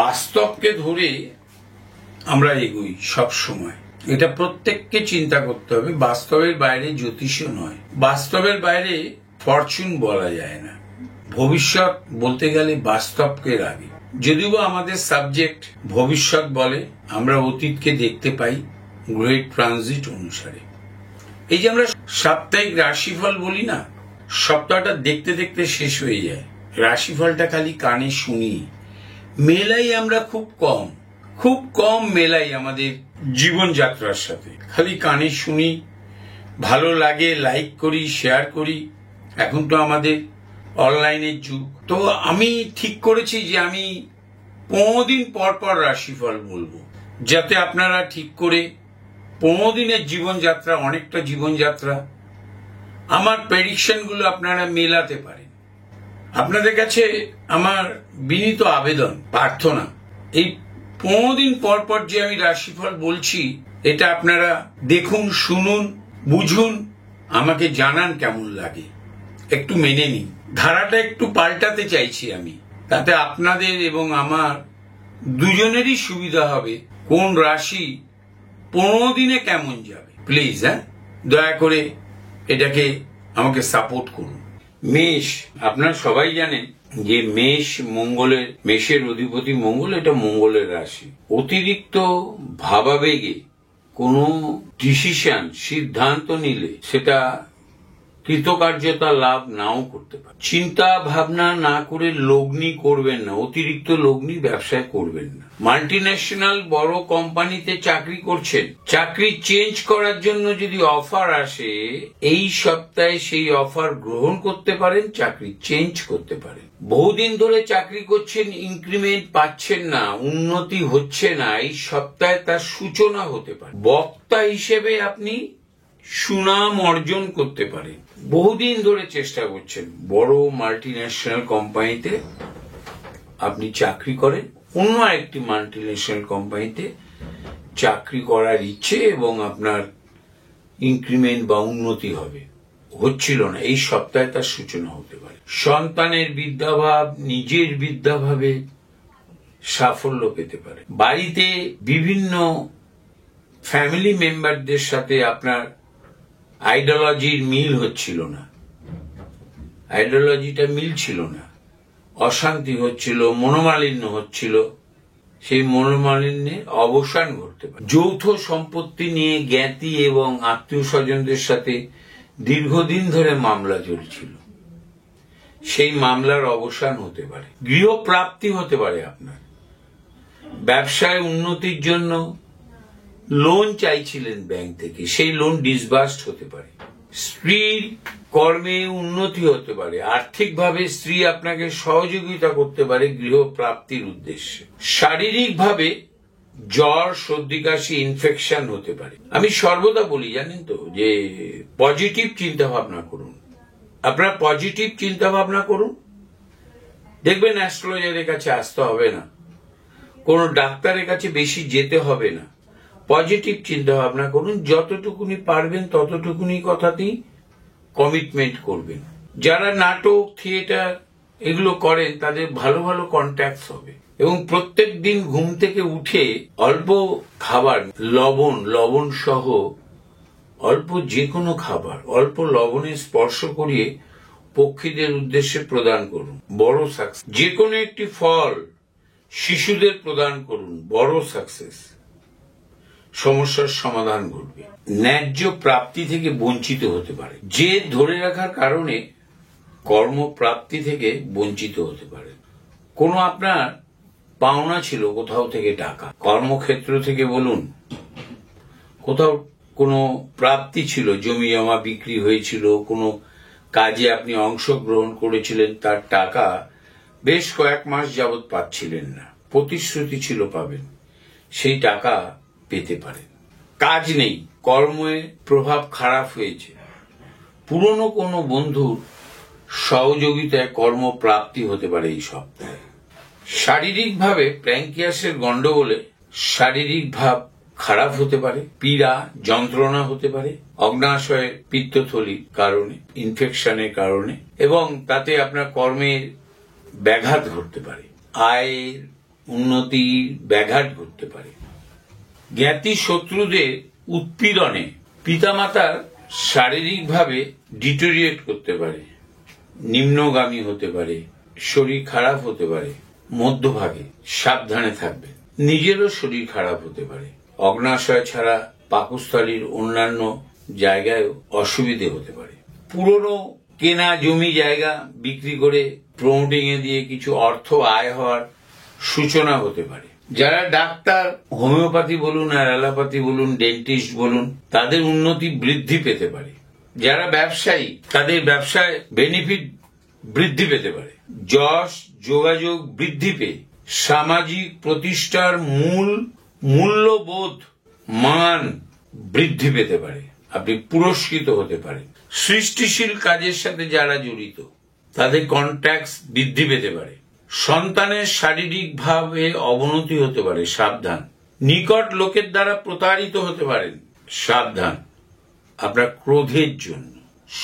বাস্তবকে ধরে আমরা এগোই সব সময়, এটা প্রত্যেককে চিন্তা করতে হবে। বাস্তবের বাইরে জ্যোতিষ নয়, বাস্তবের বাইরে ফরচুন বলা যায় না। ভবিষ্যৎ বলতে গেলে বাস্তবকে আগে, যদিও আমাদের সাবজেক্ট ভবিষ্যৎ বলে, আমরা অতীতকে দেখতে পাই গ্রেট ট্রানজিট অনুসারে। এই যে আমরা সাপ্তাহিক রাশিফল বলি না, সপ্তাহটা দেখতে দেখতে শেষ হয়ে যায়। রাশিফলটা খালি কানে শুনি, মেলাই আমরা খুব কম মেলাই আমাদের জীবনযাত্রার সাথে। খালি কানে শুনি, ভালো লাগে, লাইক করি, শেয়ার করি। এখন তো আমাদের অনলাইনের যুগ। তো আমি ঠিক করেছি যে আমি 15 দিন পর পর রাশিফল বলবো, যাতে আপনারা ঠিক করে 15 দিনের জীবনযাত্রা, অনেকটা জীবনযাত্রা, আমার প্রেডিকশন গুলো আপনারা মেলাতে পারেন। আপনাদের কাছে আমার বিনীত আবেদন, প্রার্থনা, এই 15 দিন পর পর যে আমি রাশিফল বলছি, এটা আপনারা দেখুন, শুনুন, বুঝুন, আমাকে জানান কেমন লাগে, একটু মেনে নিন। ধারাটা একটু পাল্টাতে চাইছি আমি, তাতে আপনাদের এবং আমার দুজনেরই সুবিধা হবে। কোন রাশি 15 দিনে কেমন যাবে, প্লিজ দয়া করে এটাকে আমাকে সাপোর্ট করুন। মেষ, আপনারা সবাই জানেন যে মেষের অধিপতি মঙ্গল, এটা মঙ্গলের রাশি। অতিরিক্ত ভাবাবেগে কোনো ডিসিশন, সিদ্ধান্ত নিলে সেটা কৃতকার্যতা লাভ নাও করতে পারে। চিন্তা ভাবনা না করে লগ্নি করবেন না, অতিরিক্ত লগ্নি ব্যবসায় করবেন না। মাল্টিন্যাশনাল বড় কোম্পানিতে চাকরি করছেন, চাকরি চেঞ্জ করার জন্য যদি অফার আসে, এই সপ্তাহে সেই অফার গ্রহণ করতে পারেন, চাকরি চেঞ্জ করতে পারেন। বহুদিন ধরে চাকরি করছেন, ইনক্রিমেন্ট পাচ্ছেন না, উন্নতি হচ্ছে না, এই সপ্তাহে তার সূচনা হতে পারে। বক্তা হিসেবে আপনি সুনাম অর্জন করতে পারেন। বহুদিন ধরে চেষ্টা করছেন, বড় মাল্টিন্যাশনাল কোম্পানিতে আপনি চাকরি করেন, অন্য একটি মাল্টিন্যাশনাল কোম্পানিতে চাকরি করার ইচ্ছে এবং আপনার ইনক্রিমেন্ট বা উন্নতি হবে, হচ্ছিল না, এই সপ্তাহে তার সূচনা হতে পারে। সন্তানের বিদ্যাভাব, নিজের বিদ্যাভাবে সাফল্য পেতে পারে। বাড়িতে বিভিন্ন ফ্যামিলি মেম্বারদের সাথে আপনার আইডিওলজির মিল হচ্ছিল না, আইডিওলজিটা মিলছিল না, অশান্তি হচ্ছিল, মনোমালিন্য হচ্ছিল, সেই মনোমালিন্যের অবসান ঘটতে পারে। যৌথ সম্পত্তি নিয়ে জ্ঞাতি এবং আত্মীয় স্বজনদের সাথে দীর্ঘদিন ধরে মামলা চলছিল, সেই মামলার অবসান হতে পারে। গৃহপ্রাপ্তি হতে পারে আপনার। ব্যবসায় উন্নতির জন্য লোন চাইছিলেন ব্যাংক থেকে, সেই লোন ডিসবার্সড হতে পারে। স্ত্রীর কর্মে উন্নতি হতে পারে, আর্থিকভাবে স্ত্রী আপনাকে সহযোগিতা করতে পারে গৃহপ্রাপ্তির উদ্দেশ্যে। শারীরিকভাবে জ্বর, সর্দি, কাশি, ইনফেকশন হতে পারে। আমি সর্বদা বলি, জানেন তো, যে পজিটিভ চিন্তা ভাবনা করুন। আপনারা পজিটিভ চিন্তা ভাবনা করুন, দেখবেন অ্যাস্ট্রোলজারের কাছে আসতে হবে না, কোনো ডাক্তারের কাছে বেশি যেতে হবে না। পজিটিভ চিন্তা ভাবনা করুন, যতটুকুনি পারবেন ততটুকুনি কথাতেই কমিটমেন্ট করবেন। যারা নাটক, থিয়েটার এগুলো করেন, তাদের ভালো ভালো কন্ট্যাক্টস হবে। এবং প্রত্যেক দিন ঘুম থেকে উঠে অল্প খাবার, লবণ সহ অল্প যে কোনো খাবার অল্প লবণে স্পর্শ করিয়ে পক্ষীদের উদ্দেশ্যে প্রদান করুন, বড় সাকসেস। যে কোনো একটি ফল শিশুদের প্রদান করুন, বড় সাকসেস, সমস্যার সমাধান ঘটবে। ন্যায্য প্রাপ্তি থেকে বঞ্চিত হতে পারে, যে ধরে রাখার কারণে কর্মপ্রাপ্তি থেকে বঞ্চিত হতে পারে। কোনো আপনার পাওনা ছিল কোথাও থেকে টাকা, কর্মক্ষেত্র থেকে বলুন, কোথাও কোনো প্রাপ্তি ছিল, জমি জমা বিক্রি হয়েছিল, কোনো কাজে আপনি অংশগ্রহণ করেছিলেন, তার টাকা বেশ কয়েক মাস যাবৎ পাচ্ছিলেন না, প্রতিশ্রুতি ছিল পাবেন, সেই টাকা পেতে পারেন। কাজ নেই, কর্মে প্রভাব খারাপ হয়েছে, পুরনো কোনো বন্ধুর সহযোগিতায় কর্মপ্রাপ্তি হতে পারে এই সপ্তাহে। শারীরিকভাবে প্যানক্রিয়াসের গন্ডগোলে শারীরিক ভাব খারাপ হতে পারে, পীড়া, যন্ত্রণা হতে পারে, অগ্নাশয়ের পিত্তথলির কারণে, ইনফেকশনের কারণে, এবং তাতে আপনার কর্মের ব্যাঘাত ঘটতে পারে। আয়ের উন্নতির ব্যাঘাত ঘটতে পারে। জ্ঞাতি শত্রুদের উৎপীড়নে পিতামাতার শারীরিকভাবে ডিটোরিয়েট করতে পারে, নিম্নগামী হতে পারে, শরীর খারাপ হতে পারে। মধ্যভাগে সাবধানে থাকবেন। নিজেরও শরীর খারাপ হতে পারে। অগ্নাশয় ছাড়া পাকস্থলীর অন্যান্য জায়গায় অসুবিধে হতে পারে। পুরনো কেনা জমি জায়গা বিক্রি করে প্রমোটিং এ দিয়ে কিছু অর্থ আয় হওয়ার সূচনা হতে পারে। যারা ডাক্তার, হোমিওপ্যাথি বলুন আর অ্যালোপ্যাথি বলুন, ডেন্টিস্ট বলুন, তাদের উন্নতি বৃদ্ধি পেতে পারে। যারা ব্যবসায়ী, তাদের ব্যবসায় বেনিফিট বৃদ্ধি পেতে পারে। যশ যোগাযোগ বৃদ্ধি পেয়ে সামাজিক প্রতিষ্ঠার মূল্যবোধ মান বৃদ্ধি পেতে পারে। আপনি পুরস্কৃত হতে পারেন। সৃষ্টিশীল কাজের সাথে যারা জড়িত, তাদের কন্ট্যাক্ট বৃদ্ধি পেতে পারে। সন্তানের শারীরিকভাবে অবনতি হতে পারে, সাবধান। নিকট লোকের দ্বারা প্রতারিত হতে পারেন, সাবধান। আপনার ক্রোধের জন্য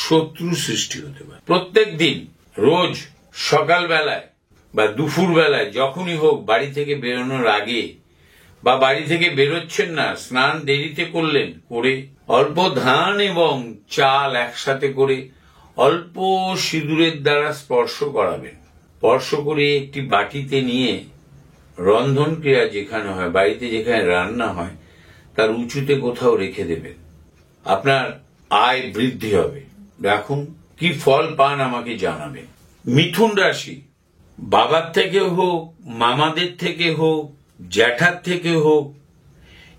শত্রু সৃষ্টি হতে পারে। প্রত্যেক দিন, রোজ সকালবেলায় বা দুপুর বেলায় যখনই হোক, বাড়ি থেকে বেরোনোর আগে বা বাড়ি থেকে বেরোচ্ছেন না, স্নান দেরিতে করলেন, করে অল্প ধান এবং চাল একসাথে করে অল্প সিঁদুরের দ্বারা স্পর্শ করাবেন। স্পর্শ করে একটি বাটিতে নিয়ে রন্ধন ক্রিয়া যেখানে হয়, বাড়িতে যেখানে রান্না হয়, তার উঁচুতে কোথাও রেখে দেবেন। আপনার আয় বৃদ্ধি হবে। রাখুন, কি ফল পান আমাকে জানাবেন। মিথুন রাশি, বাবার থেকে হোক, মামাদের থেকে হোক, জ্যাঠার থেকে হোক,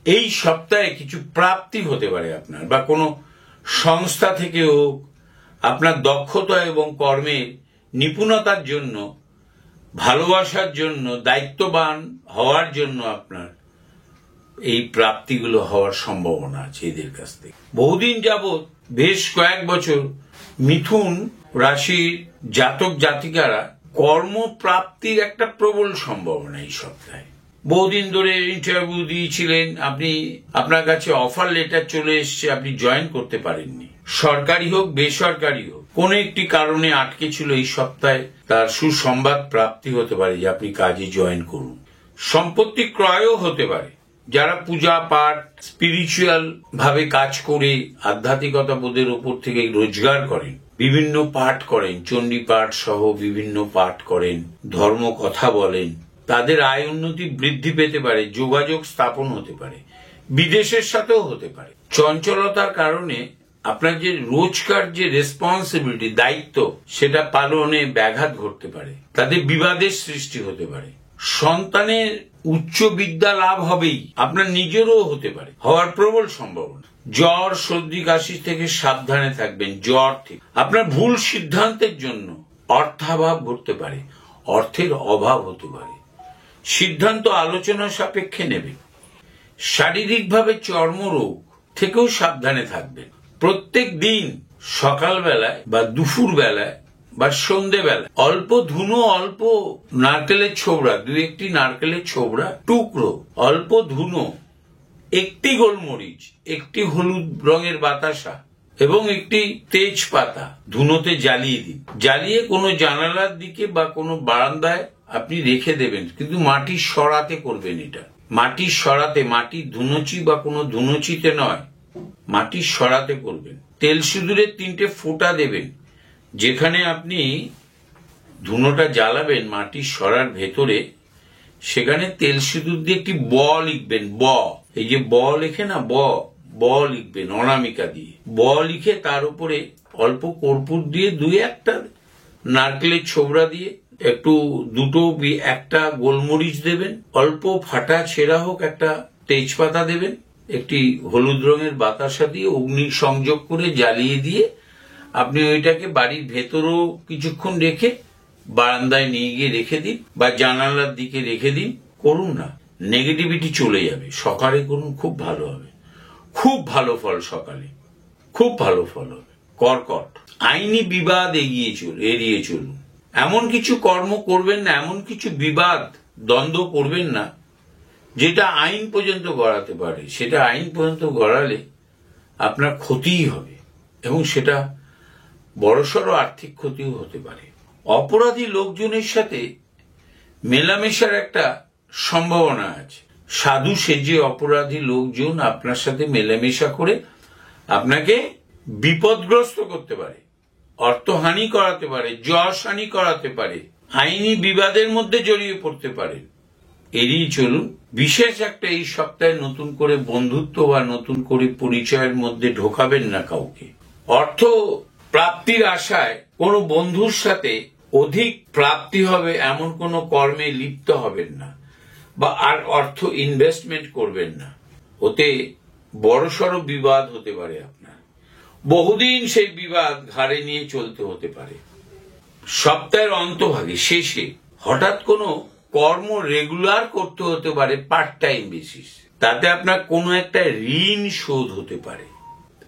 এই সপ্তাহে কিছু প্রাপ্তি হতে পারে আপনার, বা কোনো সংস্থা থেকে হোক। আপনার দক্ষতা এবং কর্মের নিপুণতার জন্য, ভালোবাসার জন্য, দায়িত্ববান হওয়ার জন্য আপনার এই প্রাপ্তিগুলো হওয়ার সম্ভাবনা আছে এদের কাছ থেকে। বহুদিন যাবৎ, বেশ কয়েক বছর, মিথুন রাশির জাতক জাতিকারা কর্মপ্রাপ্তির একটা প্রবল সম্ভাবনা এই সপ্তাহে। বহুদিন ধরে ইন্টারভিউ দিয়েছিলেন, আপনার কাছে অফার লেটার চলে এসছে, আপনি জয়েন করতে পারেননি। সরকারি হোক বেসরকারি হোক, কোন একটি কারণে আটকে ছিল, এই সপ্তাহে তার সুসংবাদ প্রাপ্তি হতে পারে যে আপনি কাজে জয়েন করুন। সম্পত্তি ক্রয়ও হতে পারে। যারা পূজা পাঠ, স্পিরিচুয়াল ভাবে কাজ করে আধ্যাত্মিকতা বোধের উপর থেকে রোজগার করেন, বিভিন্ন পাঠ করেন, চণ্ডী পাঠ সহ বিভিন্ন পাঠ করেন, ধর্ম কথা বলেন, তাদের আয় উন্নতি বৃদ্ধি পেতে পারে। যোগাযোগ স্থাপন হতে পারে, বিদেশের সাথেও হতে পারে। চঞ্চলতার কারণে আপনার যে রোজকার যে রেসপন্সিবিলিটি, দায়িত্ব, সেটা পালনে ব্যাঘাত ঘটতে পারে। তাদের বিবাদের সৃষ্টি হতে পারে। সন্তানের উচ্চ বিদ্যা লাভ হবেই, আপনার নিজেরও হতে পারে, হওয়ার প্রবল সম্ভাবনা। জ্বর, সর্দি, কাশি থেকে সাবধানে থাকবেন। জ্বর থেকে আপনার ভুল সিদ্ধান্তের জন্য অর্থাভাব ঘটতে পারে, অর্থের অভাব হতে পারে। সিদ্ধান্ত আলোচনা সাপেক্ষে নেবেন। শারীরিকভাবে চর্মরোগ থেকেও সাবধানে থাকবেন। প্রত্যেক দিন সকালবেলায় বা দুপুর বেলায় বা সন্ধ্যেবেলায় অল্প ধুনো, অল্প নারকেলের ছোবড়া, 2-1টি নারকেলের ছোবড়া টুকরো, অল্প ধুনো, 1টি গোলমরিচ, 1টি হলুদ রঙের বাতাসা এবং 1টি তেজপাতা ধুনোতে জ্বালিয়ে দিন। জ্বালিয়ে কোনো জানালার দিকে বা কোনো বারান্দায় আপনি রেখে দেবেন, কিন্তু মাটির সরাতে করবেন। এটা মাটির সরাতে, মাটির ধুনুচি বা কোনো ধুনুচিতে নয়, মাটির সরাতে করবেন। তেল সিঁদুরের 3টে ফোঁটা দেবেন। যেখানে আপনি ধুনোটা জ্বালাবেন মাটির সরার ভেতরে, সেখানে তেল সিঁদুর দিয়ে একটি ব লিখবেন। ব, এই যে ব লেখে না, ব লিখবেন অনামিকা দিয়ে। ব লিখে তার উপরে অল্প কর্পূর দিয়ে 2-1টা নারকেলের ছোবড়া দিয়ে একটু একটা গোলমরিচ দেবেন, অল্প ফাটা ছেঁড়া হোক একটা তেজপাতা দেবেন, একটি হলুদ রঙের বাতাসা দিয়ে অগ্নি সংযোগ করে জ্বালিয়ে দিয়ে আপনি ওইটাকে বাড়ির ভেতরেও কিছুক্ষণ রেখে বারান্দায় নিয়ে গিয়ে রেখে দিন, বা জানালার দিকে রেখে দিন। করুন না, নেগেটিভিটি চলে যাবে। সকালে করুন, খুব ভালো হবে, খুব ভালো ফল সকালে, খুব ভালো ফল হবে। কর্কট, আইনি বিবাদ এড়িয়ে চলুন। এমন কিছু কর্ম করবেন না, এমন কিছু বিবাদ দ্বন্দ্ব করবেন না যেটা আইন পর্যন্ত গড়াতে পারে। সেটা আইন পর্যন্ত গড়ালে আপনার ক্ষতিই হবে, এবং সেটা বড়সড় আর্থিক ক্ষতিও হতে পারে। অপরাধী লোকজনের সাথে মেলামেশার একটা সম্ভাবনা আছে। সাধু সেজে অপরাধী লোকজন আপনার সাথে মেলামেশা করে আপনাকে বিপদগ্রস্ত করতে পারে, অর্থহানি করাতে পারে, যশহানি করাতে পারে, আইনি বিবাদের মধ্যে জড়িয়ে পড়তে পারে। এড়িয়ে চলুন। বিশেষ একটা এই সপ্তাহে নতুন করে বন্ধুত্ব বা নতুন করে পরিচয়ের মধ্যে ঢোকাবেন না কাউকে। অর্থ প্রাপ্তির আশায় কোনো বন্ধুর সাথে অধিক প্রাপ্তি হবে এমন কোনো কর্মে লিপ্ত হবেন না, বা আর অর্থ ইনভেস্টমেন্ট করবেন না। ওতে বড়সড় বিবাদ হতে পারে আপনার, বহুদিন সেই বিবাদ ঘাড়ে নিয়ে চলতে হতে পারে। সপ্তাহের অন্তভাগে শেষে হঠাৎ কোনো কর্ম রেগুলার করতে হতে পারে পার্ট টাইম বেসিস, তাতে আপনার কোনো একটা ঋণ শোধ হতে পারে।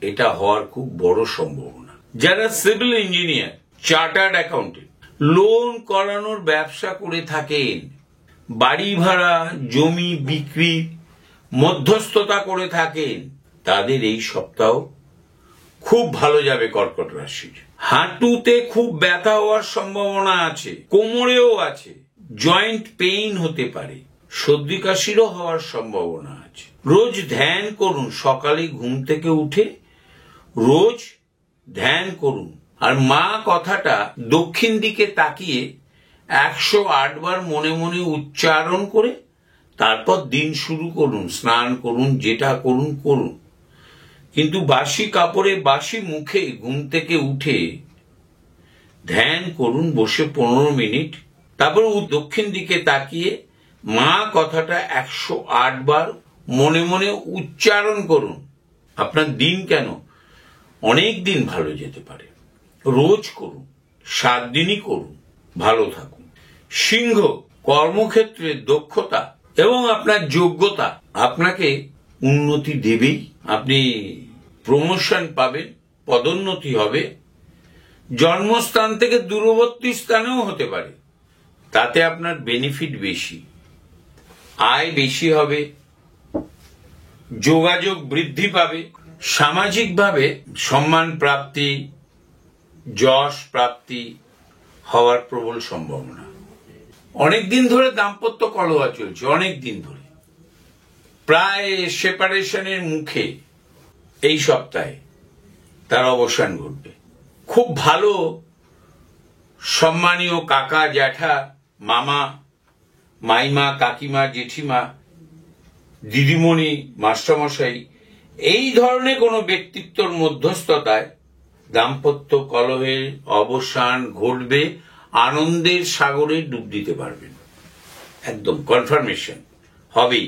এটা হওয়ার খুব বড় সম্ভাবনা। যারা civil engineer, chartered accountant, loan করানোর ব্যবসা করে থাকেন, বাড়ি ভাড়া, জমি বিক্রি, মধ্যস্থতা করে থাকেন, তাদের এই সপ্তাহ খুব ভালো যাবে। কর্কট রাশির হাঁটুতে খুব ব্যথা হওয়ার সম্ভাবনা আছে, কোমরেও আছে, জয়েন্ট পেইন হতে পারে, সর্দি কাশিরও হওয়ার সম্ভাবনা আছে। রোজ ধ্যান করুন, সকালে ঘুম থেকে উঠে রোজ ধ্যান করুন। আর মা কথাটা দক্ষিণ দিকে তাকিয়ে 108 বার মনে মনে উচ্চারণ করে তারপর দিন শুরু করুন। স্নান করুন, যেটা করুন করুন, কিন্তু বাসি কাপড়ে বাসি মুখে ঘুম থেকে উঠে ধ্যান করুন বসে 15 মিনিট। তারপর দক্ষিণ দিকে তাকিয়ে মা কথাটা 108 বার মনে মনে উচ্চারণ করুন। আপনার দিন কেন অনেক দিন ভালো যেতে পারে। রোজ করুন, 7 দিনই করুন, ভালো থাকুন। সিংহ, কর্মক্ষেত্রে দক্ষতা এবং আপনার যোগ্যতা আপনাকে উন্নতি দেবেই। আপনি প্রমোশন পাবেন, পদোন্নতি হবে, জন্মস্থান থেকে দূরবর্তী স্থানেও হতে পারে, তাতে আপনার বেনিফিট বেশি, আয় বেশি হবে, যোগাযোগ বৃদ্ধি পাবে, সামাজিকভাবে সম্মান প্রাপ্তি, যশ প্রাপ্তি হওয়ার প্রবল সম্ভাবনা। অনেকদিন ধরে দাম্পত্য কলহ চলছে, অনেক দিন ধরে, প্রায় সেপারেশনের মুখে। এই সপ্তাহে তার অবসান ঘটবে। খুব ভালো সম্মানীয় কাকা, জ্যাঠা, মামা, মাইমা, কাকিমা, জেঠিমা, দিদিমণি, মাস্টারমশাই, এই ধরনের কোনো ব্যক্তিত্বর মধ্যস্থতায় দাম্পত্য কলহের অবসান ঘটবে। আনন্দের সাগরে ডুব দিতে পারবেন, একদম কনফার্মেশন হবেই।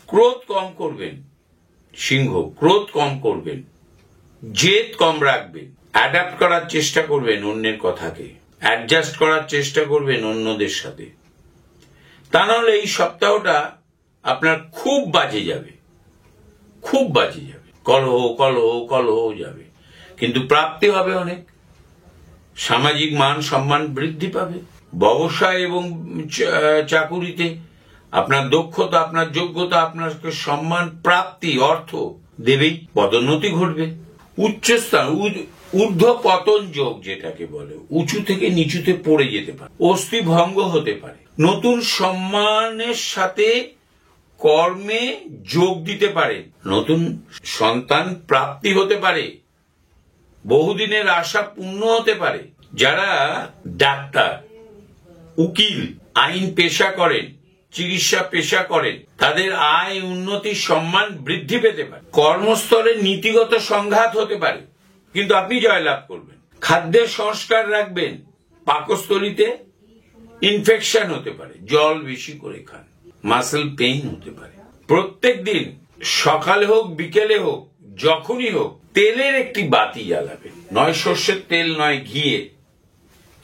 ক্রোধ কম করবেন সিংহ, ক্রোধ কম করবেন, জেদ কম রাখবেন, অ্যাডাপ্ট করার চেষ্টা করবেন অন্যের কথাকে, অ্যাডজাস্ট করার চেষ্টা করবেন অন্যদের সাথে। তা নাহলে এই সপ্তাহটা আপনার খুব বাজে যাবে, খুব বাজে যাবে। কলহ কলহ কলহ যাবে, কিন্তু প্রাপ্তি হবে অনেক। সামাজিক মান সম্মান বৃদ্ধি পাবে। ব্যবসায় এবং চাকুরিতে আপনার দক্ষতা, আপনার যোগ্যতা আপনাকে সম্মান প্রাপ্তি, অর্থ দেবেই। পদোন্নতি ঘটবে। উচ্চস্থান, ঊর্ধ্ব পতন যোগ যেটাকে বলে, উঁচু থেকে নিচুতে পড়ে যেতে পারে, অস্থি ভঙ্গ হতে পারে। নতুন সম্মানের সাথে কর্মে যোগ দিতে পারে, নতুন সন্তান প্রাপ্তি হতে পারে, বহুদিনের আশা পূর্ণ হতে পারে। যারা ডাক্তার, উকিল, আইন পেশা করেন, চিকিৎসা পেশা করেন, তাদের আয় উন্নতি, সম্মান বৃদ্ধি পেতে পারে। কর্মস্থলে নীতিগত সংঘাত হতে পারে, কিন্তু আপনি জয়লাভ করবেন। খাদ্যের সংস্কার রাখবেন। পাকস্থলীতে ইনফেকশন হতে পারে, জল বেশি করে খান। মাসেল পেইন হতে পারে। প্রত্যেক দিন সকালে হোক বিকেলে হোক যখনই হোক তেলের একটি বাতি জ্বালাবেন, নয় সর্ষের তেল নয় ঘিয়ে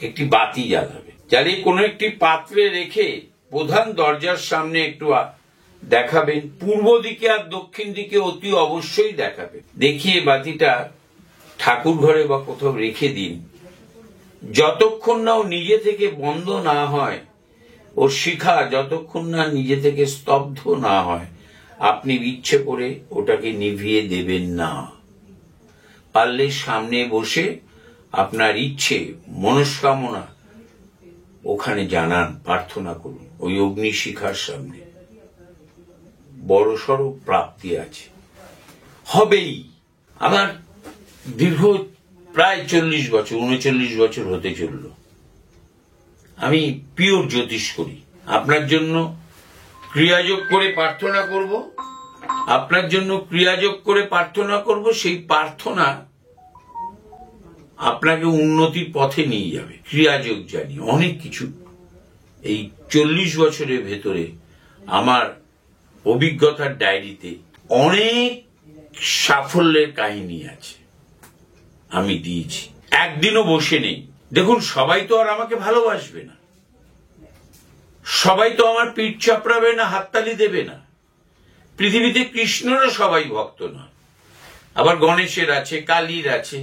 একটি বাতি জ্বালাবেন। জ্বালিয়ে কোনো একটি পাত্রে রেখে প্রধান দরজার সামনে একটু দেখাবেন। পূর্ব দিকে আর দক্ষিণ দিকে অতি অবশ্যই দেখাবেন। দেখিয়ে বাতিটা ঠাকুর ঘরে বা কোথাও রেখে দিন। যতক্ষণ না ও নিজে থেকে বন্ধ না হয়, ওর শিখা যতক্ষণ না নিজে থেকে স্তব্ধ না হয়, আপনি ইচ্ছে করে ওটাকে নিভিয়ে দেবেন না। পারলে সামনে বসে আপনার ইচ্ছে, মনস্কামনা ওখানে জানান, প্রার্থনা করুন ওই অগ্নি শিখার সামনে। বড়সড় প্রাপ্তি আছে, হবেই। আমার দীর্ঘ প্রায় 40 বছর, 39 বছর হতে চলল আমি পিওর জ্যোতিষ করি। আপনার জন্য ক্রিয়াযোগ করে প্রার্থনা করব, আপনার জন্য ক্রিয়াযোগ করে প্রার্থনা করব। সেই প্রার্থনা আপনাকে উন্নতির পথে নিয়ে যাবে। ক্রিয়াযোগ জানি অনেক কিছু। এই 40 বছরের ভেতরে আমার অভিজ্ঞতার ডায়েরিতে অনেক সাফল্যের কাহিনী আছে, আমি দিয়েছি। একদিনও বসে নেই। দেখুন, সবাই তো আর আমাকে ভালোবাসবে না, সবাই তো আমার পিঠ চাপড়াবে না, হাততালি দেবে না। পৃথিবীতে কৃষ্ণরও সবাই ভক্ত নয়, আবার গণেশের আছে, কালীর আছে,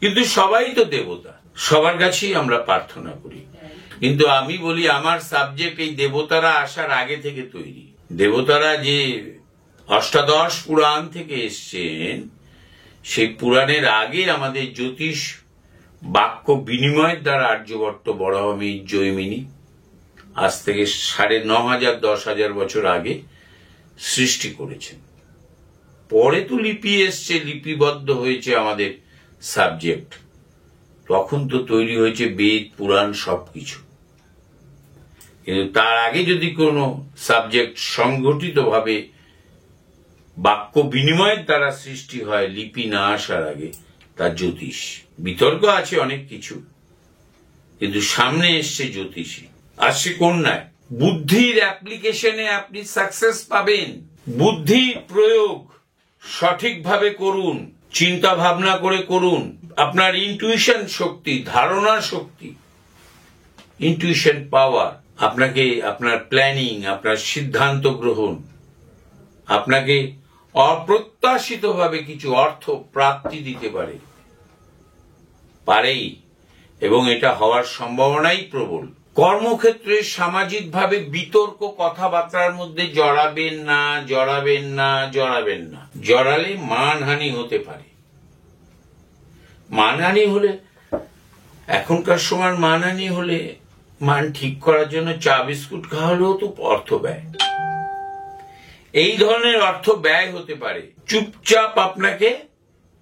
কিন্তু সবাই তো দেবতা। সবার কাছেই আমরা প্রার্থনা করি। কিন্তু আমি বলি, আমার সাবজেক্ট এই দেবতারা আসার আগে থেকে তৈরি। দেবতারা যে অষ্টাদশ পুরাণ থেকে এসছেন, সেই পুরাণের আগে আমাদের জ্যোতিষ বাক্য বিনিময়ের দ্বারা আর্যভট্ট, বরাহমি, জৈমিনী আজ থেকে 9,500 10,000 বছর আগে সৃষ্টি করেছেন। পরে তো লিপি এসছে, লিপিবদ্ধ হয়েছে আমাদের সাবজেক্ট। তখন তো তৈরি হয়েছে বেদ, পুরাণ, সবকিছু। কিন্তু তার আগে যদি কোনো সাবজেক্ট সংগঠিতভাবে বাক্য বিনিময়ের দ্বারা সৃষ্টি হয়, লিপি না আসার আগে, তার জ্যোতিষ। বিতর্ক আছে অনেক কিছু, কিন্তু সামনে এসছে জ্যোতিষী। আসছে কন্যায়। বুদ্ধির অ্যাপ্লিকেশনে আপনি সাকসেস পাবেন। বুদ্ধির প্রয়োগ সঠিকভাবে করুন, চিন্তা ভাবনা করে করুন। আপনার ইনটুইশন শক্তি, ধারণা শক্তি, ইনটুইশন পাওয়ার আপনাকে, আপনার প্ল্যানিং, আপনার সিদ্ধান্ত গ্রহণ আপনাকে অপ্রত্যাশিতভাবে কিছু অর্থ প্রাপ্তি দিতে পারেই, এবং এটা হওয়ার সম্ভাবনাই প্রবল। কর্মক্ষেত্রে সামাজিকভাবে বিতর্ক কথাবার্তার মধ্যে জড়াবেন না, জড়াবেন না, জড়াবেন না। জড়ালে মানহানি হতে পারে। মানহানি হলে, এখনকার সময় মানহানি হলে, মান ঠিক করার জন্য চা বিস্কুট খাওয়া হলেও তো অর্থ ব্যয়। এই ধরনের অর্থ ব্যয় হতে পারে। চুপচাপ আপনাকে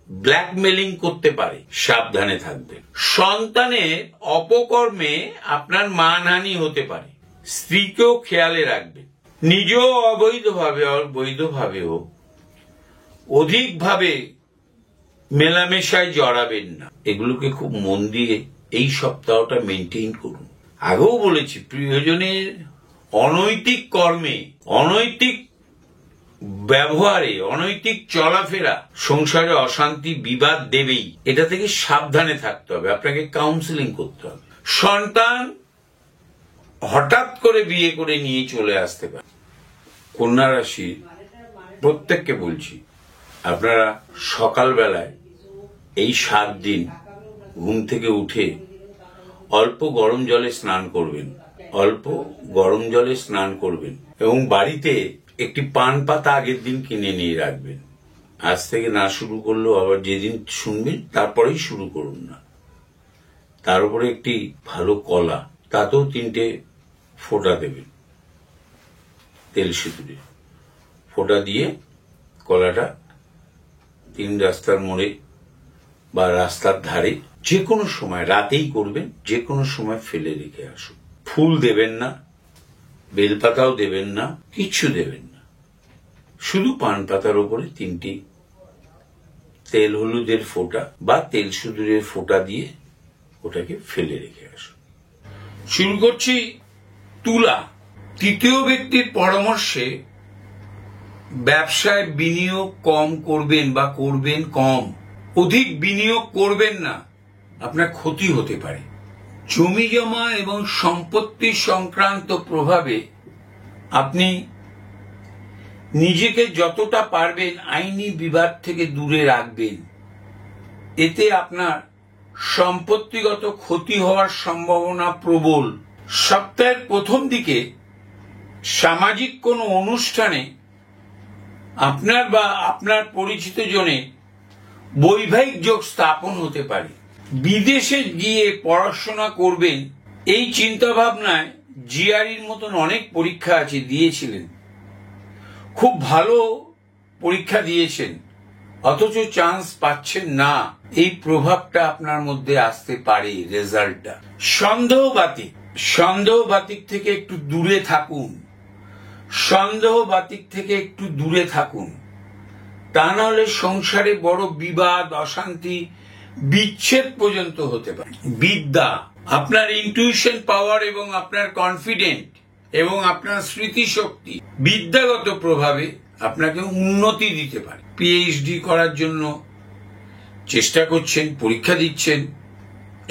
ব্ল্যাকমেলিং করতে পারে, সাবধানে থাকবেন। সন্তানের অপকর্মে আপনার মানহানি হতে পারে, স্ত্রীকেও খেয়ালে রাখবেন। নিজেও অবৈধভাবে আর বৈধভাবেও অধিকভাবে মেলামেশায় জড়াবেন না। এগুলোকে খুব মন দিয়ে এই সপ্তাহটা মেনটেন করুন। আগেও বলেছি, প্রিয়জনের অনৈতিক কর্মে, অনৈতিক ব্যবহারে, অনৈতিক চলাফেরা সংসারে অশান্তি, বিবাদ দেবেই। এটা থেকে সাবধানে থাকতে হবে, আপনাকে কাউন্সিলিং করতে হবে। সন্তান হঠাৎ করে বিয়ে করে নিয়ে চলে আসতে পারে। কন্যা রাশি প্রত্যেককে বলছি, আপনারা সকালবেলায় এই 7 দিন ঘুম থেকে উঠে অল্প গরম জলে স্নান করবেন, অল্প গরম জলে স্নান করবেন, এবং বাড়িতে একটি পান পাতা আগের দিন কিনে নিয়ে রাখবেন। আজ থেকে না শুরু করলেও আবার যেদিন শুনবেন তারপরেই শুরু করুন না। তার উপরে একটি ভালো কলা, তাতেও 3টে ফোঁটা দেবেন, তেল সিঁদুরে ফোঁটা দিয়ে কলাটা 3 রাস্তার মোড়ে বা রাস্তার ধারে, যে কোনো সময়, রাতেই করবেন, যে কোনো সময় ফেলে রেখে আসুন। ফুল দেবেন না, বেলপাতাও দেবেন না, কিচ্ছু দেবেন না। শুধু পান পাতার উপরে 3টি তেল হলুদের ফোঁটা বা তেল সিঁদুরের ফোঁটা দিয়ে ওটাকে ফেলে রেখে আসুন। শুরু করছি তুলা। তৃতীয় ব্যক্তির পরামর্শে ব্যবসায় বিনিয়োগ কম করবেন বা করবেন কম। অধিক বিনিয়োগ করবেন না, আপনার ক্ষতি হতে পারে। জমি জমা এবং সম্পত্তি সংক্রান্ত প্রভাবে আপনি নিজেকে যতটা পারবেন আইনি বিবাদ থেকে দূরে রাখবেন। এতে আপনার সম্পত্তিগত ক্ষতি হওয়ার সম্ভাবনা প্রবল। সপ্তাহের প্রথম দিকে সামাজিক কোনো অনুষ্ঠানে আপনার বা আপনার পরিচিত জনে বৈবাহিক যোগ স্থাপন হতে পারে। বিদেশে গিয়ে পড়াশোনা করবেন, এই চিন্তা ভাবনায় জিআরইর মতন অনেক পরীক্ষা আছে, দিয়েছিলেন। খুব ভালো পরীক্ষা দিয়েছেন অথচ চান্স পাচ্ছেন না, এই প্রভাবটা আপনার মধ্যে আসতে পারে। রেজাল্টটা সন্দেহবাতিক থেকে একটু দূরে থাকুন, তা নাহলে সংসারে বড় বিবাদ, অশান্তি, বিচ্ছেদ পর্যন্ত হতে পারে। বিদ্যা, আপনার ইনটিউশন পাওয়ার এবং আপনার কনফিডেন্ট এবং আপনার স্মৃতিশক্তি বিদ্যাগত প্রভাবে আপনাকে উন্নতি দিতে পারে। পিএইচডি করার জন্য চেষ্টা করছেন, পরীক্ষা দিচ্ছেন,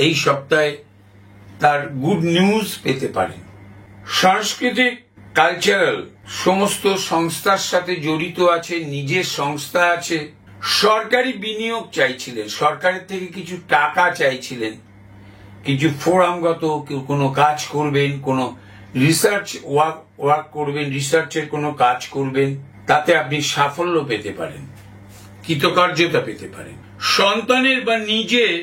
এই সপ্তাহে তার গুড নিউজ পেতে পারেন। সাংস্কৃতিক, কালচারাল সমস্ত সংস্থার সাথে জড়িত আছে, নিজের সংস্থা আছে। সরকারি বিনিয়োগ চাইছিলেন, সরকারের থেকে কিছু টাকা চাইছিলেন, কিছু ফোরামগত কোনো কাজ করবেন, কোনো রিসার্চ ওয়ার্ক করবেন, রিসার্চের কোনো কাজ করবেন, তাতে আপনি সাফল্য পেতে পারেন, কৃতকার্যতা পেতে পারেন। সন্তানের বা নিজের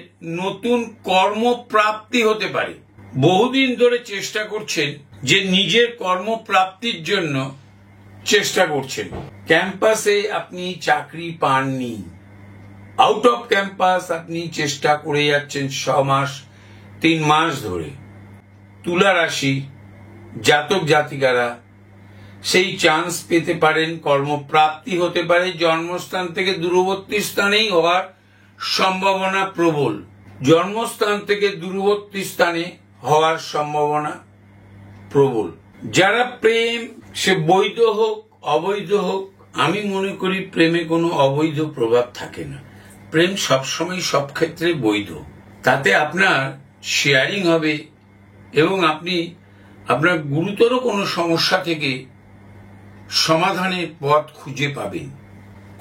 নতুন কর্মপ্রাপ্তি হতে পারে। বহুদিন ধরে চেষ্টা করছেন যে নিজের কর্মপ্রাপ্তির জন্য চেষ্টা করছেন, ক্যাম্পাসে আপনি চাকরি পাননি, আউট অফ ক্যাম্পাস আপনি চেষ্টা করে যাচ্ছেন 6 মাস 3 মাস ধরে। তুলা রাশি জাতক জাতিকারা সেই চান্স পেতে পারেন, কর্মপ্রাপ্তি হতে পারে। জন্মস্থান থেকে দূরবর্তী স্থানেই হওয়ার সম্ভাবনা প্রবল, জন্মস্থান থেকে দূরবর্তী স্থানে হওয়ার সম্ভাবনা প্রবল। যারা প্রেম, সে বৈধ হোক অবৈধ হোক, আমি মনে করি প্রেমে কোনো অবৈধ প্রভাব থাকে না। প্রেম সবসময় সব ক্ষেত্রে বৈধ, তাতে আপনার শেয়ারিং হবে এবং আপনি আপনার গুরুতর কোনো সমস্যা থেকে সমাধানের পথ খুঁজে পাবেন।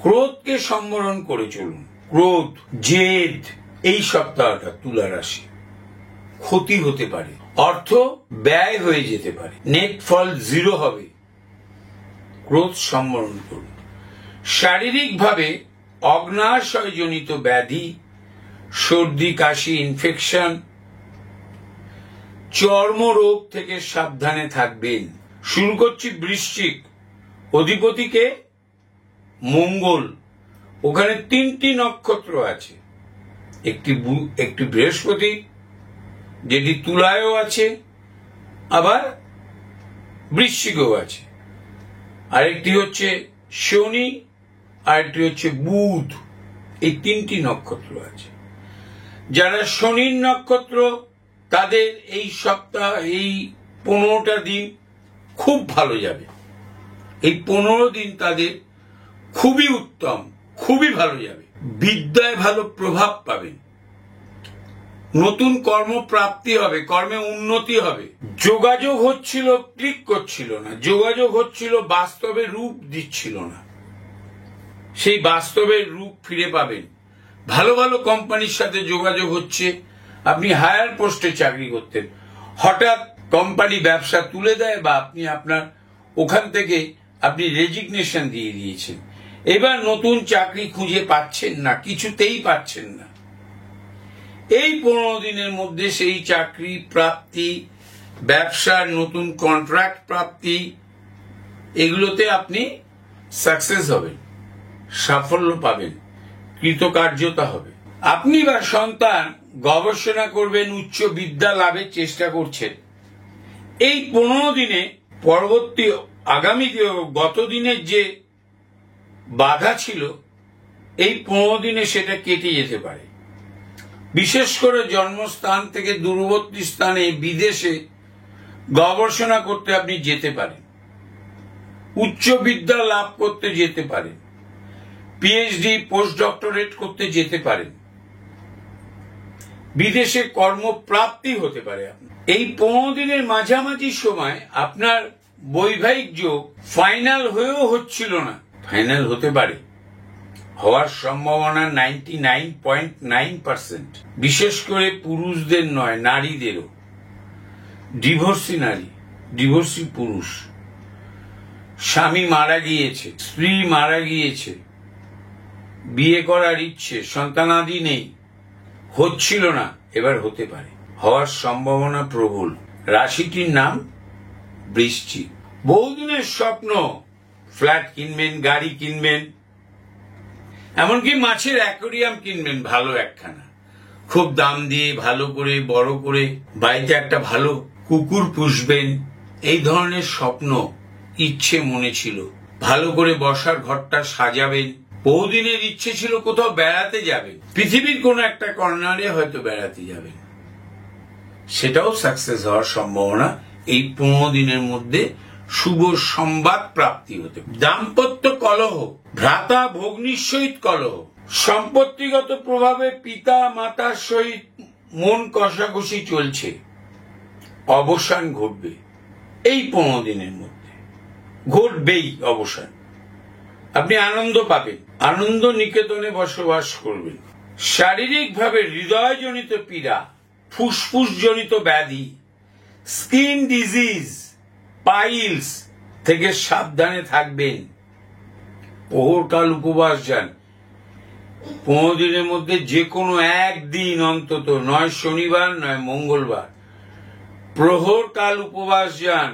ক্রোধকে সম্বরণ করে চলুন। ক্রোধ, জেদ, এই সপ্তাহটা তুলা রাশি ক্ষতি হতে পারে, অর্থ ব্যয় হয়ে যেতে পারে, নেট ফল 0 হবে। ক্রোধ সম্বরণ করুন। শারীরিকভাবে অগ্নাশয়জনিত ব্যাধি, সর্দি কাশি, ইনফেকশন, চর্মরোগ থেকে সাবধানে থাকবেন। শুরু করছি বৃশ্চিক, অধিপতিকে মঙ্গল, ওখানে 3টি নক্ষত্র আছে, একটি বৃহস্পতি যেটি তুলায়ও আছে, আবার বৃশ্চিকেও আছে, আরেকটি হচ্ছে শনি, আরেকটি হচ্ছে বুধ। এই 3টি নক্ষত্র আছে। যারা শনির নক্ষত্র, তাদের এই সপ্তাহ, এই 15টা দিন খুব ভালো যাবে। এই 15 দিন তাদের খুবই উত্তম, খুবই ভালো যাবে। বিদ্যায় ভালো প্রভাব পাবেন, নতুন কর্মপ্রাপ্তি হবে, কর্মে উন্নতি হবে। যোগাযোগ হচ্ছিল, ক্লিক করছিল না, যোগাযোগ হচ্ছিল, বাস্তবে রূপ দিচ্ছিল না, সেই বাস্তবের রূপ ফিরে পাবেন। ভালো ভালো কোম্পানির সাথে যোগাযোগ হচ্ছে, আপনি হায়ার পোস্টে চাকরি করতেন, হঠাৎ কোম্পানি ব্যবসা তুলে দেয় বা আপনি আপনার ওখান থেকে আপনি রেজিগনেশন দিয়ে দিয়েছেন, এবার নতুন চাকরি খুঁজে পাচ্ছেন না, কিছুতেই পাচ্ছেন না। এই 15 দিনের মধ্যে সেই চাকরি প্রাপ্তি, ব্যবসার নতুন কন্ট্রাক্ট প্রাপ্তি, এগুলোতে আপনি সাকসেস হবেন, সাফল্য পাবেন, কৃতকার্যতা হবে। আপনি বা সন্তান গবেষণা করবেন, উচ্চ বিদ্যা লাভের চেষ্টা করছেন। এই 15 দিনে পরবর্তী আগামী গত দিনের যে বাধা ছিল, এই 15 দিনে সেটা কেটে যেতে পারে। বিশেষ করে জন্মস্থান থেকে দূরবর্তী স্থানে, বিদেশে গবেষণা করতে আপনি যেতে পারেন, উচ্চ বিদ্যা লাভ করতে যেতে পারেন, পিএইচডি, পোস্ট ডক্টরেট করতে যেতে পারেন, বিদেশে কর্মপ্রাপ্তি হতে পারে। এই 15 দিনের মাঝামাঝি সময় আপনার বৈবাহিক যোগ ফাইনাল হয়েও হচ্ছিল না, ফাইনাল হতে পারে, হওয়ার সম্ভাবনা 99.9%। বিশেষ করে পুরুষদের নয়, নারীদেরও। ডিভোর্সি নারী, ডিভোর্সি পুরুষ, স্বামী মারা গিয়েছে, স্ত্রী মারা গিয়েছে, বিয়ে করার ইচ্ছে, সন্তানাদি নেই, হচ্ছিল না, এবার হতে পারে, হওয়ার সম্ভাবনা প্রবল। রাশিটির নাম বৃশ্চিক। বহুদিনের স্বপ্ন ফ্ল্যাট কিনবেন, গাড়ি কিনবেন, এমনকি মাছের অ্যাকোরিয়াম কিনবেন ভালো একখানা, খুব দাম দিয়ে ভালো করে বড় করে, বাড়িতে একটা ভালো কুকুর পুষবেন, এই ধরনের স্বপ্ন ইচ্ছে মনে ছিল। ভালো করে বসার ঘরটা সাজাবেন। বহুদিনের ইচ্ছে ছিল কোথাও বেড়াতে যাবেন, পৃথিবীর কোন একটা কর্নারে হয়তো বেড়াতে যাবেন, সেটাও সাকসেস হওয়ার সম্ভাবনা এই 15 দিনের মধ্যে শুভ সংবাদ প্রাপ্তি হতে। দাম্পত্য কলহ, ভ্রাতা ভগ্নীর সহিত কলহ, সম্পত্তিগত প্রভাবে পিতা মাতার সহিত মন কষাকষি চলছে, অবসান ঘটবে এই 15 দিনের মধ্যে, ঘটবেই অবসান। আপনি আনন্দ পাবেন, আনন্দ নিকেতনে বসবাস করবেন। শারীরিকভাবে হৃদয়জনিত পীড়া, ফুসফুস জনিত ব্যাধি, স্কিন ডিজিজ, পাইলস থেকে সাবধানে থাকবেন। প্রহরকাল উপবাস যান 15 দিনের মধ্যে, যে কোনো একদিন অন্তত, নয় শনিবার নয় মঙ্গলবার, প্রহরকাল উপবাস যান।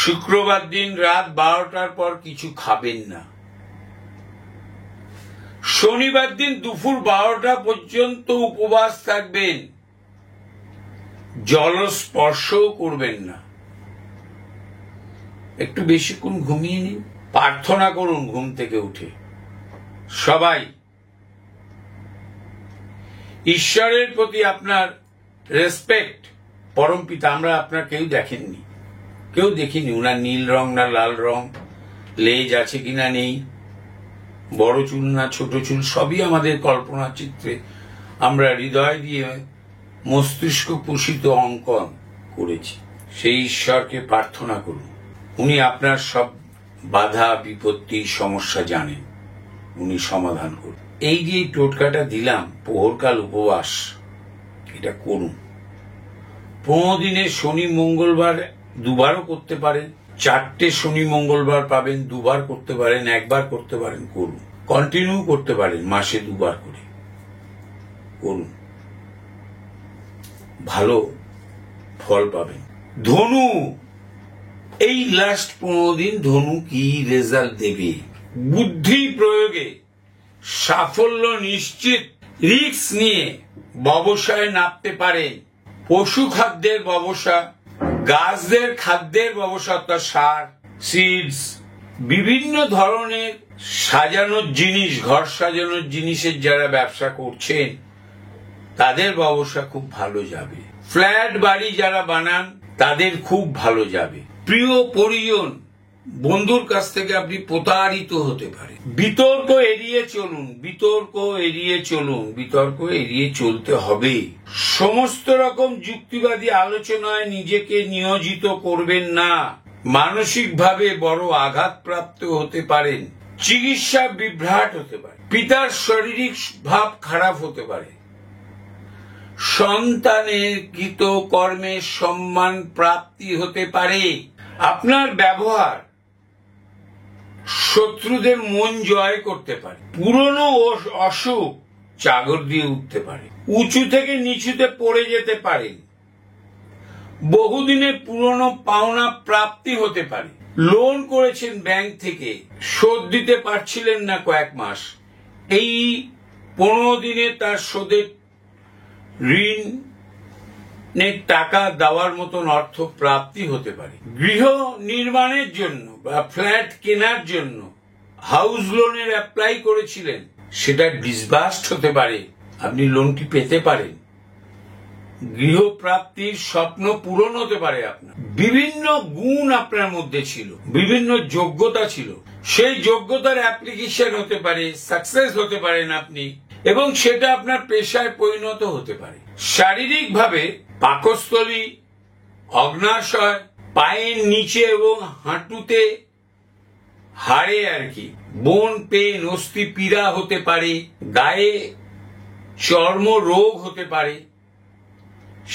শুক্রবার দিন রাত 12টার পর কিছু খাবেন না। শনিবার দিন দুপুর 12টা পর্যন্ত উপবাস থাকবেন, জল স্পর্শও করবেন না। একটু বেশিক্ষণ ঘুমিয়ে নিন, প্রার্থনা করুন ঘুম থেকে উঠে। সবাই ঈশ্বরের প্রতি আপনার রেসপেক্ট। পরম পিতা, আমরা আপনার কেউ দেখেননি, কেউ দেখিনি, উনার নীল রং না লাল রং, লেজ আছে কিনা নেই, বড় চুল না ছোট চুল, সবই আমাদের কল্পনা চিত্রে আমরা হৃদয় দিয়ে মস্তিষ্ক পোষিত অঙ্কন করেছি। সেই ঈশ্বরকে প্রার্থনা করুন, উনি আপনার সব বাধা বিপত্তি সমস্যা জানেন, উনি সমাধান করুন। এই যে টোটকাটা দিলাম, প্রহরকাল উপবাস, এটা করুন। 15 দিনে শনি মঙ্গলবার দুবারও করতে পারেন, 4টে শনি মঙ্গলবার পাবেন, দুবার করতে পারেন, একবার করতে পারেন, করুন। কন্টিনিউ করতে পারেন, মাসে 2বার করে করুন, ভালো ফল পাবেন। ধনু, এই লাস্ট 15 দিন ধনু কি রেজাল্ট দেবে? বুদ্ধি প্রয়োগে সাফল্য নিশ্চিত। রিস্ক নিয়ে ব্যবসায় নামতে পারেন। পশু খাদ্যের ব্যবসা, গাছদের খাদ্যের ব্যবসা, অর্থাৎ সার, সিডস, বিভিন্ন ধরনের সাজানোর জিনিস, ঘর সাজানোর জিনিসের যারা ব্যবসা করছেন তাদের ব্যবসা খুব ভালো যাবে। ফ্ল্যাট বাড়ি যারা বানান তাদের খুব ভালো যাবে। প্রিয় পরিজন বন্ধুর কাছ থেকে আপনি প্রতারিত হতে পারে। বিতর্ক এড়িয়ে চলুন, বিতর্ক এড়িয়ে চলুন, বিতর্ক এড়িয়ে চলতে হবে। সমস্ত রকম যুক্তিবাদী আলোচনায় নিজেকে নিয়োজিত করবেন না, মানসিকভাবে বড় আঘাতপ্রাপ্ত হতে পারেন। চিকিৎসা বিভ্রাট হতে পারে, পিতার শারীরিক ভাব খারাপ হতে পারে, সন্তানের কৃত কর্মের সম্মান প্রাপ্তি হতে পারে। আপনার ব্যবহার শত্রুদের মন জয় করতে পারে। পুরনো অসুখ চাগর দিয়ে উঠতে পারে। উঁচু থেকে নিচুতে পড়ে যেতে পারেন। বহুদিনের পুরনো পাওনা প্রাপ্তি হতে পারে। লোন করেছেন ব্যাংক থেকে, শোধ দিতে পারছিলেন না কয়েক মাস, এই 15 দিনে তার শোধের ঋণের টাকা দেওয়ার মতন অর্থ প্রাপ্তি হতে পারে। গৃহ নির্মাণের জন্য বা ফ্ল্যাট কেনার জন্য হাউস লোনের অ্যাপ্লাই করেছিলেন, সেটা ডিসবার্সড হতে পারে, আপনি লোনটি পেতে পারেন। গৃহপ্রাপ্তির স্বপ্ন পূরণ হতে পারে। আপনার বিভিন্ন গুণ আপনার মধ্যে ছিল, বিভিন্ন যোগ্যতা ছিল, সেই যোগ্যতার অ্যাপ্লিকেশন হতে পারে, সাকসেস হতে পারেন আপনি, এবং সেটা আপনার পেশায় পরিণত হতে পারে। শারীরিকভাবে পাকস্থলী, অগ্নাশয়, পায়ের নিচে এবং হাঁটুতে, হাড়ে আর কি, বোন পেন, অস্থি পীড়া হতে পারে, গায়ে চর্ম রোগ হতে পারে।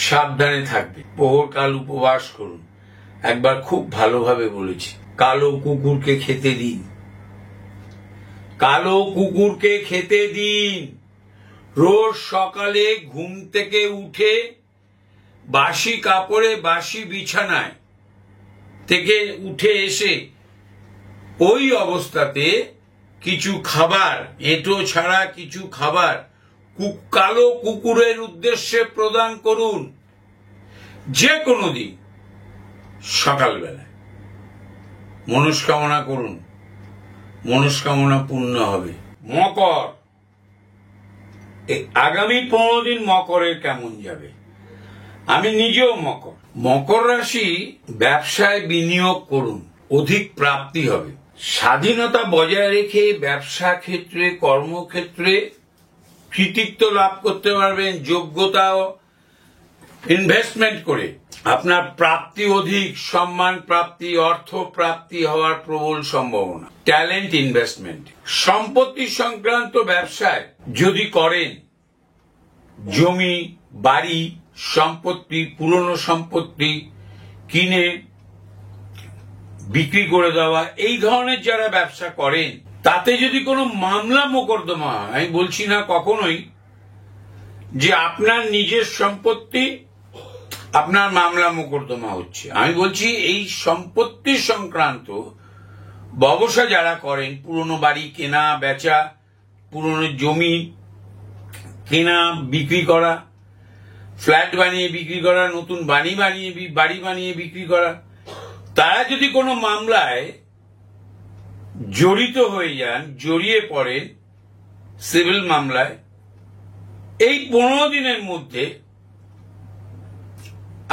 সাবধানে থাকবে। প্রহরকাল উপবাস করুন। একবার খুব ভালোভাবে বলেছি, কালো কুকুরকে খেতে দিন, কালো কুকুরকে খেতে দিন। রোজ সকালে ঘুম থেকে উঠে বাসি কাপড়ে, বাসি বিছানায় থেকে উঠে এসে ওই অবস্থাতে কিছু খাবার, এঁটো ছাড়া কিছু খাবার কালো কুকুরের উদ্দেশ্যে প্রদান করুন যে কোনো দিন সকালবেলায়। মনস্কামনা করুন, মনস্কামনা পূর্ণ হবে। মকর, আগামী 15 দিন মকরের কেমন যাবে? আমি নিজেও মকর। মকর রাশি, ব্যবসায় বিনিয়োগ করুন, অধিক প্রাপ্তি হবে। স্বাধীনতা বজায় রেখে ব্যবসা ক্ষেত্রে, কর্মক্ষেত্রে কৃতিত্ব লাভ করতে পারবেন। যোগ্যতা ইনভেস্টমেন্ট করে আপনার প্রাপ্তি অধিক, সম্মান প্রাপ্তি, অর্থ প্রাপ্তি হওয়ার প্রবল সম্ভাবনা। ট্যালেন্ট ইনভেস্টমেন্ট, সম্পত্তি সংক্রান্ত ব্যবসায় যদি করেন, জমি, বাড়ি, সম্পত্তি, পুরনো সম্পত্তি কিনে বিক্রি করে দেওয়া, এই ধরনের যারা ব্যবসা করেন, তাতে যদি কোনো মামলা মোকদ্দমা হয়, আমি বলছি না কখনোই যে আপনার নিজের সম্পত্তি আপনার মামলা মোকদ্দমা হচ্ছে, আমি বলছি এই সম্পত্তি সংক্রান্ত ব্যবসা যারা করেন, পুরনো বাড়ি কেনা বেচা, পুরনো জমি কেনা বিক্রি করা, ফ্ল্যাট বানিয়ে বিক্রি করা, নতুন বাড়ি বানিয়ে বিক্রি করা, তারা যদি কোনো মামলায় জড়িত হয়ে যান, জড়িয়ে পড়েন সিভিল মামলায়, এই 15 দিনের মধ্যে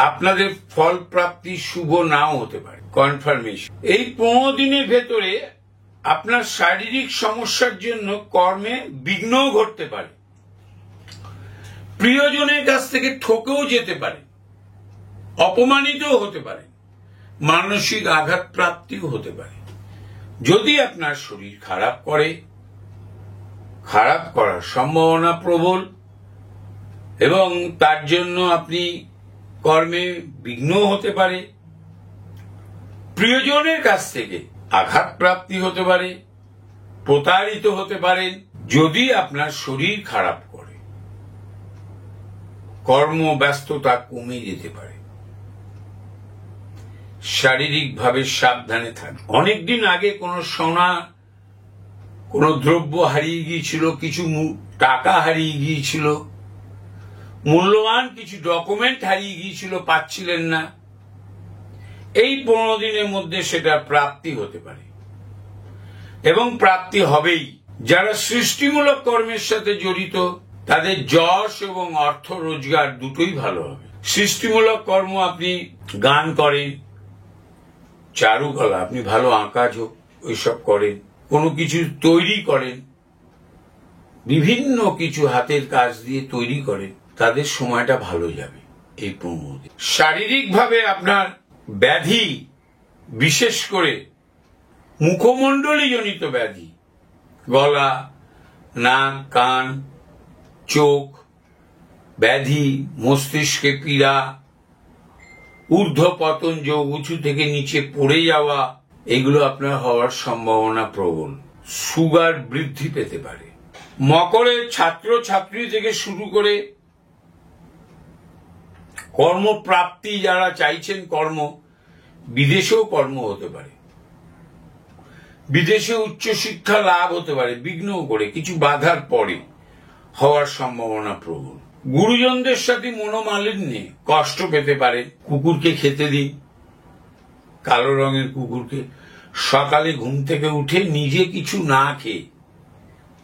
আপনাদের ফল প্রাপ্তি শুভ নাও হতে পারে। কনফার্মেশন, এই 15 দিনের ভেতরে আপনার শারীরিক সমস্যার জন্য কর্মে বিঘ্নও ঘটতে পারে, প্রিয়জনের কাছ থেকে ঠকেও যেতে পারে, অপমানিতও হতে পারে, মানসিক আঘাত প্রাপ্তিও হতে পারে। যদি আপনার শরীর খারাপ করে, খারাপ করার সম্ভাবনা প্রবল, এবং তার জন্য আপনি কর্মে বিঘ্ন হতে পারে, প্রিয়জনের কাছ থেকে আঘাত প্রাপ্তি হতে পারে, প্রতারিত হতে পারেন। যদি আপনার শরীর খারাপ করে, কর্মব্যস্ততা কমে যেতে পারে। শারীরিকভাবে সাবধানে থাকুন। অনেকদিন আগে কোনো সোনা, কোনো দ্রব্য হারিয়ে গিয়েছিল, কিছু টাকা হারিয়ে গিয়েছিল, মূল্যবান কিছু ডকুমেন্ট হারিয়ে গিয়েছিল, পাচ্ছিলেন না, এই 15 দিনের মধ্যে সেটা প্রাপ্তি হতে পারে এবং প্রাপ্তি হবেই। যারা সৃষ্টিমূলক কর্মের সাথে জড়িত, তাদের যশ এবং অর্থ রোজগার দুটোই ভালো হবে। সৃষ্টিমূলক কর্ম, আপনি গান করেন, চারুকলা, আপনি ভালো আঁকা ওইসব করেন, কোনো কিছু তৈরি করেন, বিভিন্ন কিছু হাতের কাজ দিয়ে তৈরি করেন, তাদের সময়টা ভালো যাবে এই 15 দিন। শারীরিকভাবে আপনার ব্যাধি, বিশেষ করে মুখমণ্ডলী জনিত ব্যাধি, গলা, নাক, কান, চোখ ব্যাধি, মস্তিষ্কে পীড়া, ঊর্ধ্বপতন, উঁচু থেকে নিচে পড়ে যাওয়া, এগুলো আপনার হওয়ার সম্ভাবনা প্রবল। সুগার বৃদ্ধি পেতে পারে। মকরের ছাত্র ছাত্রী থেকে শুরু করে কর্মপ্রাপ্তি যারা চাইছেন, বিদেশেও কর্ম হতে পারে, বিদেশে উচ্চশিক্ষা লাভ হতে পারে, বিঘ্ন করে কিছু বাধার পরে হওয়ার সম্ভাবনা প্রবল। গুরুজনদের সাথে মনোমালিন্যে কষ্ট পেতে পারে। কুকুরকে খেতে দিন, কালো রঙের কুকুরকে সকালে ঘুম থেকে উঠে নিজে কিছু না খেয়ে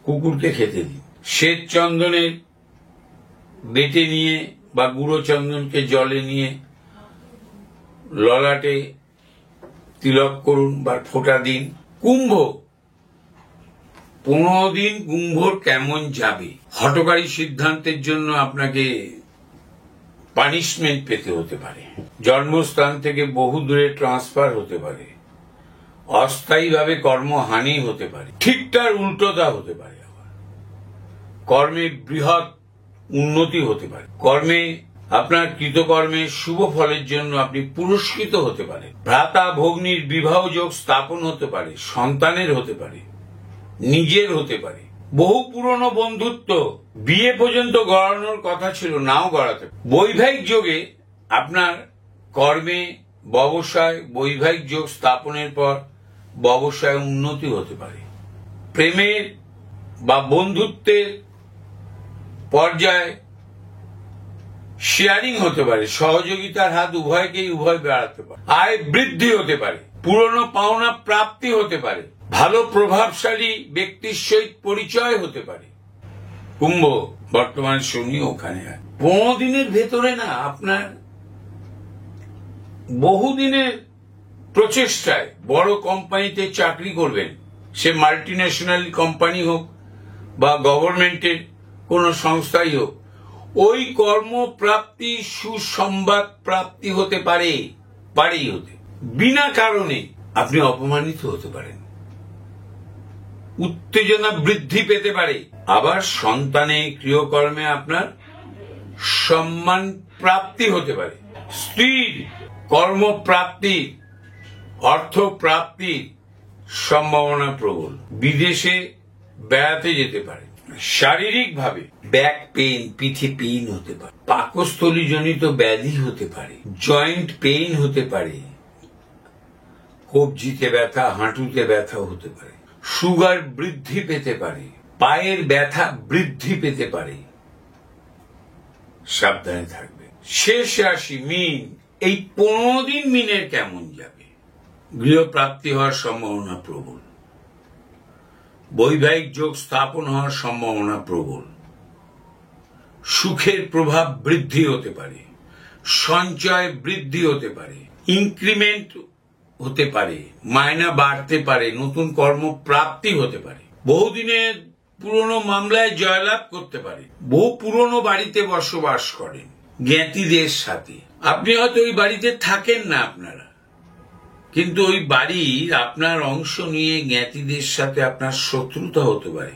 কুকুরকে খেতে দিন। শ্বেত চন্দনের বেটে নিয়ে বা গুঁড়ো চন্দনকে জলে নিয়ে ললাটে তিলক করুন বা ফোঁটা দিন। কুম্ভ, 15 দিন কুম্ভর কেমন যাবে? হঠকারী সিদ্ধান্তের জন্য আপনাকে পানিশমেন্ট পেতে হতে পারে, জন্মস্থান থেকে বহু দূরে ট্রান্সফার হতে পারে, অস্থায়ীভাবে কর্মহানি হতে পারে, ঠিকঠাক উল্টোতা হতে পারে, আবার কর্মে বৃহৎ উন্নতি হতে পারে, কর্মে আপনার কৃতকর্মের শুভ ফলের জন্য আপনি পুরস্কৃত হতে পারে, ভ্রাতা ভগ্নীর বিবাহ যোগ স্থাপন হতে পারে, সন্তানের হতে পারে, নিজের হতে পারে। বহু পুরনো বন্ধুত্ব বিয়ে পর্যন্ত গড়ানোর কথা ছিল, নাও গড়াতে। বৈবাহিক যোগে আপনার কর্মে, ব্যবসায় বৈবাহিক যোগ স্থাপনের পর ব্যবসায় উন্নতি হতে পারে, প্রেমের বা বন্ধুত্বের পর্যায়ে শেয়ারিং হতে পারে, সহযোগিতার হাত উভয় বাড়াতে পারে, আয় বৃদ্ধি হতে পারে, পুরনো পাওনা প্রাপ্তি হতে পারে, ভালো প্রভাবশালী ব্যক্তির সহিত পরিচয় হতে পারে। কুম্ভ, বর্তমানে শনি ওখানে 15 দিনের ভেতরে না আপনার বহুদিনের প্রচেষ্টায় বড় কোম্পানিতে চাকরি করবেন, সে মাল্টিন্যাশনাল কোম্পানি হোক বা গভর্নমেন্টের কোন সংস্থাই হোক, ওই কর্মপ্রাপ্তি সুসংবাদ প্রাপ্তি হতে পারেই হতে। বিনা কারণে আপনি অপমানিত হতে পারেন, উত্তেজনা বৃদ্ধি পেতে পারে, আবার সন্তানের গৃহকর্মে আপনার সম্মান প্রাপ্তি হতে পারে, স্ত্রীর কর্মপ্রাপ্তি, অর্থ প্রাপ্তির সম্ভাবনা প্রবল, বিদেশে বেড়াতে যেতে পারে, শারীরিকভাবে ব্যাক পেইন, পিঠে পেইন হতে পারে, পাকস্থলী জনিত ব্যাধি হতে পারে, জয়েন্ট পেইন হতে পারে, কবজিতে ব্যথা, হাঁটুতে ব্যথা হতে পারে, সুগার বৃদ্ধি পেতে পারে, পায়ের ব্যথা বৃদ্ধি পেতে পারে, সাবধানে থাকবে। শেষ রাশি মীন, এই 15 দিন মীনের কেমন যাবে? গৃহপ্রাপ্তি হওয়ার সম্ভাবনা প্রবল, বৈবাহিক যোগ স্থাপন হওয়ার সম্ভাবনা প্রবল, সুখের প্রভাব বৃদ্ধি হতে পারে, সঞ্চয় বৃদ্ধি হতে পারে, ইনক্রিমেন্ট হতে পারে, মায়না বাড়তে পারে, নতুন কর্মপ্রাপ্তি হতে পারে, বহুদিনের পুরনো মামলায় জয়লাভ করতে পারে, বহু পুরনো বাড়িতে বসবাস করেন জ্ঞাতিদের সাথে, আপনি হয়তো ওই বাড়িতে থাকেন না আপনারা, কিন্তু ওই বাড়ির আপনার অংশ নিয়ে জ্ঞাতিদের সাথে আপনার শত্রুতা হতে পারে।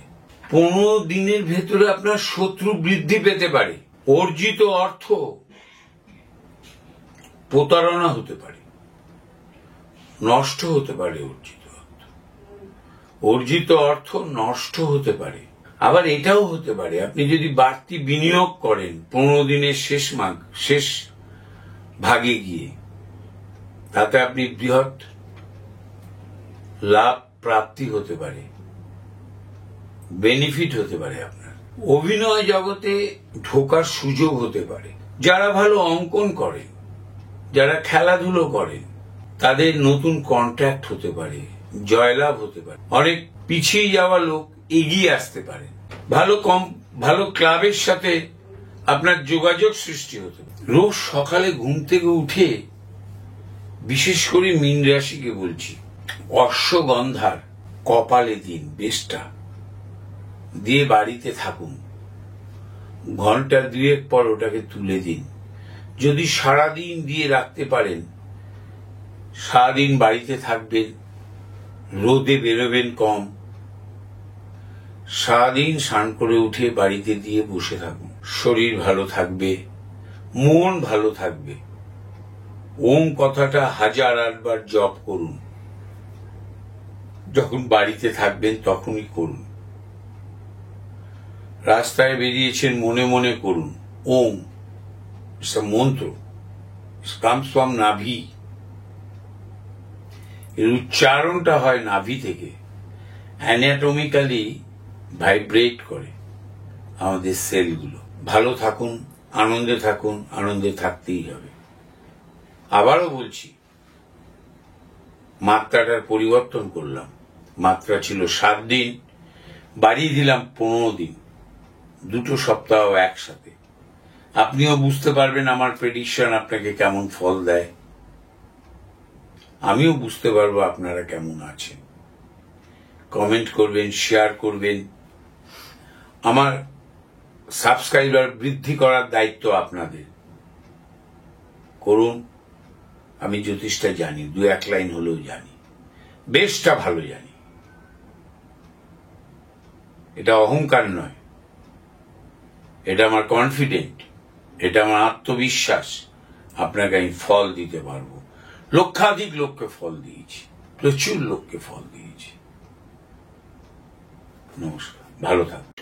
15 দিনের ভেতরে আপনার শত্রু বৃদ্ধি পেতে পারে, অর্জিত অর্থ প্রতারণা হতে পারে, নষ্ট হতে পারে, অর্জিত অর্থ নষ্ট হতে পারে। আবার এটাও হতে পারে আপনি যদি বাড়তি বিনিয়োগ করেন 15 দিনের শেষ ভাগে গিয়ে, তাতে আপনি বৃহৎ লাভ প্রাপ্তি হতে পারে, বেনিফিট হতে পারে আপনার। অভিনয় জগতে ঢোকার সুযোগ হতে পারে, যারা ভালো অঙ্কন করেন, যারা খেলাধুলো করেন, তাদের নতুন কন্ট্রাক্ট হতে পারে, জয়লাভ হতে পারে, অনেক পিছিয়ে যাওয়া লোক এগিয়ে আসতে পারে, ভালো ক্লাবের সাথে আপনার যোগাযোগ সৃষ্টি হতে পারে। রোজ সকালে ঘুম থেকে উঠে, বিশেষ করে মীন রাশিকে বলছি, অশ্বগন্ধার কপালে দিন বেশটা দিয়ে বাড়িতে থাকুন, ঘন্টা 2 পর ওটাকে তুলে দিন। যদি সারাদিন দিয়ে রাখতে পারেন, সারাদিন বাড়িতে থাকবেন, রোদে বেরোবেন কম, সারাদিন স্নান করে উঠে বাড়িতে দিয়ে বসে থাকুন, শরীর ভালো থাকবে, মন ভালো থাকবে। ওম কথাটা 1008 বার জপ করুন, যখন বাড়িতে থাকবেন তখনই করুন। রাস্তায় বেরিয়েছেন মনে মনে করুন ওম, মন্ত্র, কামস ফ্রম নাভি, এর উচ্চারণটা হয় নাভি থেকে, অ্যানাটমিক্যালি ভাইব্রেট করে আমাদের সেলগুলো। ভালো থাকুন, আনন্দে থাকুন, আনন্দে থাকতেই হবে। আবারও বলছি, মাত্রাটার পরিবর্তন করলাম, মাত্রা ছিল 7 দিন, বাড়িয়ে দিলাম 15 দিন, 2 সপ্তাহ একসাথে। আপনিও বুঝতে পারবেন আমার প্রেডিকশন আপনাকে কেমন ফল দেয়, আমিও বুঝতে পারবো আপনারা কেমন আছেন। কমেন্ট করবেন, শেয়ার করবেন। আমার সাবস্ক্রাইবার বৃদ্ধি করার দায়িত্ব আপনাদের, করুন। আমি জ্যোতিষটা জানি, 2-1 লাইন হলেও জানি, বেশটা ভালো জানি। এটা অহংকার নয়, এটা আমার কনফিডেন্ট, এটা আমার আত্মবিশ্বাস। আপনাকে আমি ফল দিতে পারবো। লক্ষাধিক লোককে ফল দিয়েছি, প্রচুর লোককে ফল দিয়েছি। নমস্কার, ভালো থাকুন।